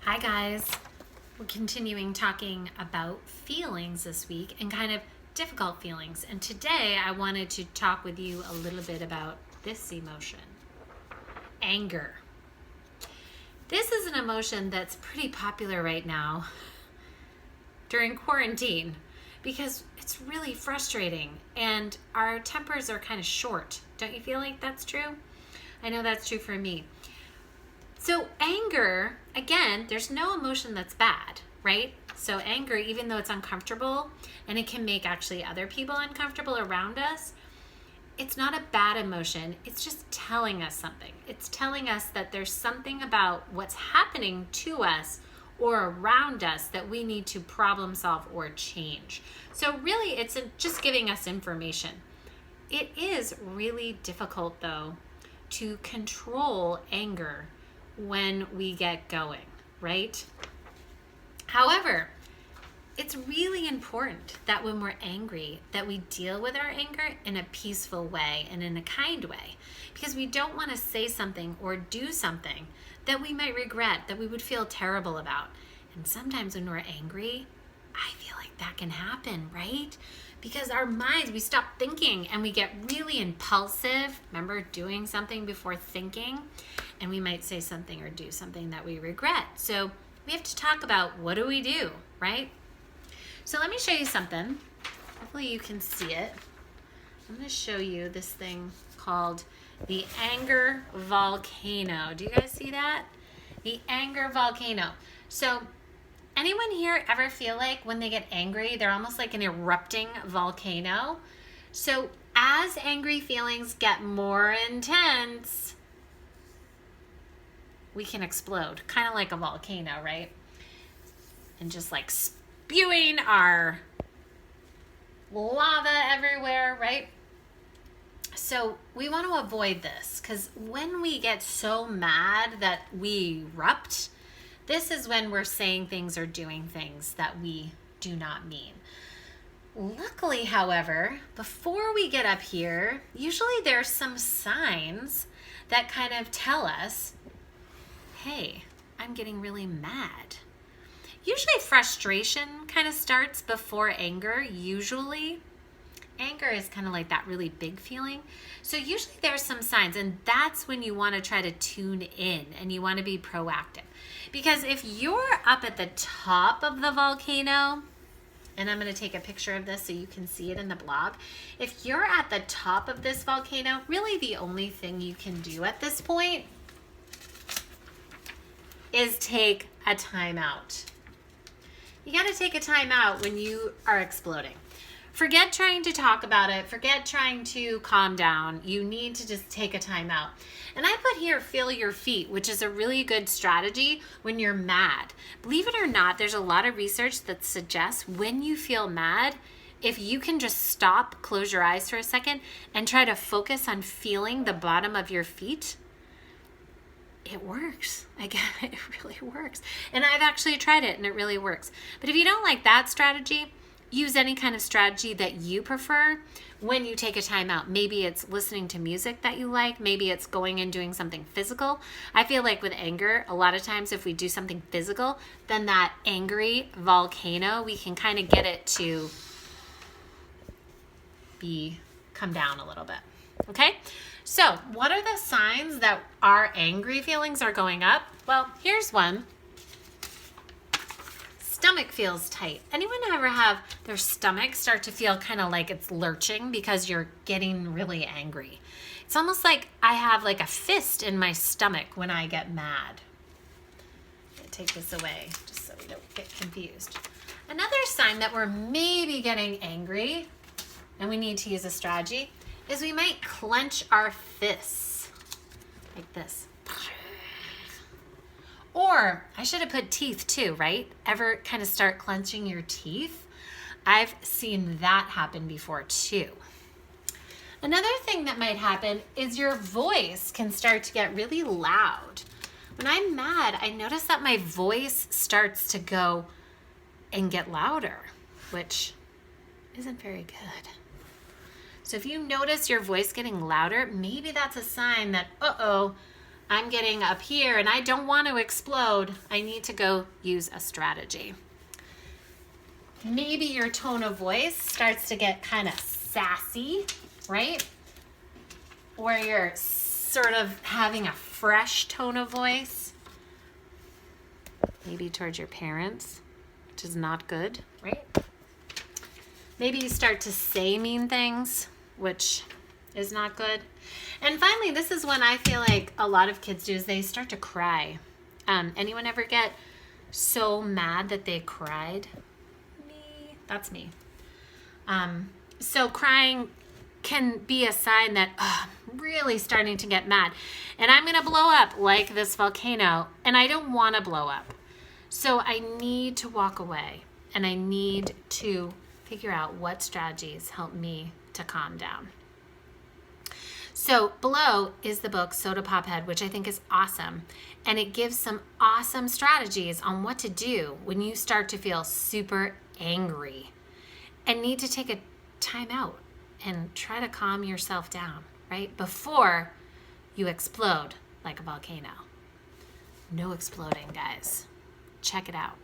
Hi guys. We're continuing talking about feelings this week and kind of difficult feelings. And today I wanted to talk with you a little bit about this emotion, anger. This is an emotion that's pretty popular right now during quarantine because it's really frustrating and our tempers are kind of short. Don't you feel like that's true? I know that's true for me. So anger, again, there's no emotion that's bad, right? So anger, even though it's uncomfortable and it can make actually other people uncomfortable around us, it's not a bad emotion. It's just telling us something. It's telling us that there's something about what's happening to us or around us that we need to problem solve or change. So really, it's just giving us information. It is really difficult, though, to control anger when we get going, right? However, it's really important that when we're angry, that we deal with our anger in a peaceful way and in a kind way, because we don't want to say something or do something that we might regret, that we would feel terrible about. And sometimes when we're angry, I feel like that can happen, right? Because our minds, we stop thinking and we get really impulsive. Remember, doing something before thinking, and we might say something or do something that we regret. So we have to talk about what do we do, right? So let me show you something. Hopefully you can see it. I'm going to show you this thing called the anger volcano. Do you guys see that? The anger volcano. So anyone here ever feel like when they get angry, they're almost like an erupting volcano? So as angry feelings get more intense, we can explode, kind of like a volcano, right? And just like spewing our lava everywhere, right? So we want to avoid this because when we get so mad that we erupt, this is when we're saying things or doing things that we do not mean. Luckily, however, before we get up here, usually there's some signs that kind of tell us, hey, I'm getting really mad. Usually frustration kind of starts before anger, usually. Anger is kind of like that really big feeling. So usually there's some signs, and that's when you want to try to tune in and you want to be proactive. Because if you're up at the top of the volcano, and I'm going to take a picture of this so you can see it in the blog. If you're at the top of this volcano, really the only thing you can do at this point is take a time out. You got to take a time out when you are exploding. Forget trying to talk about it. Forget trying to calm down. You need to just take a time out. And I put here, feel your feet, which is a really good strategy when you're mad. Believe it or not, there's a lot of research that suggests when you feel mad, if you can just stop, close your eyes for a second, and try to focus on feeling the bottom of your feet, it works. Again, it really works. And I've actually tried it and it really works. But if you don't like that strategy, use any kind of strategy that you prefer when you take a time out. Maybe it's listening to music that you like. Maybe it's going and doing something physical. I feel like with anger, a lot of times if we do something physical, then that angry volcano, we can kind of get it to come down a little bit. Okay? So what are the signs that our angry feelings are going up? Well, here's one. Stomach feels tight. Anyone ever have their stomach start to feel kind of like it's lurching because you're getting really angry? It's almost like I have like a fist in my stomach when I get mad. I'll take this away just so we don't get confused. Another sign that we're maybe getting angry and we need to use a strategy is we might clench our fists like this. Or I should have put teeth too, right? Ever kind of start clenching your teeth? I've seen that happen before too. Another thing that might happen is your voice can start to get really loud. When I'm mad, I notice that my voice starts to go and get louder, which isn't very good. So if you notice your voice getting louder, maybe that's a sign that, I'm getting up here and I don't want to explode. I need to go use a strategy. Maybe your tone of voice starts to get kind of sassy, right? Or you're sort of having a fresh tone of voice. Maybe towards your parents, which is not good, right? Maybe you start to say mean things, which is not good. And finally, this is when I feel like a lot of kids do is they start to cry. Anyone ever get so mad that they cried? Me. That's me. So crying can be a sign that I'm really starting to get mad. And I'm going to blow up like this volcano. And I don't want to blow up. So I need to walk away. And I need to figure out what strategies help me to calm down. So below is the book Soda Pop Head, which I think is awesome. And it gives some awesome strategies on what to do when you start to feel super angry and need to take a time out and try to calm yourself down, right? Before you explode like a volcano. No exploding, guys. Check it out.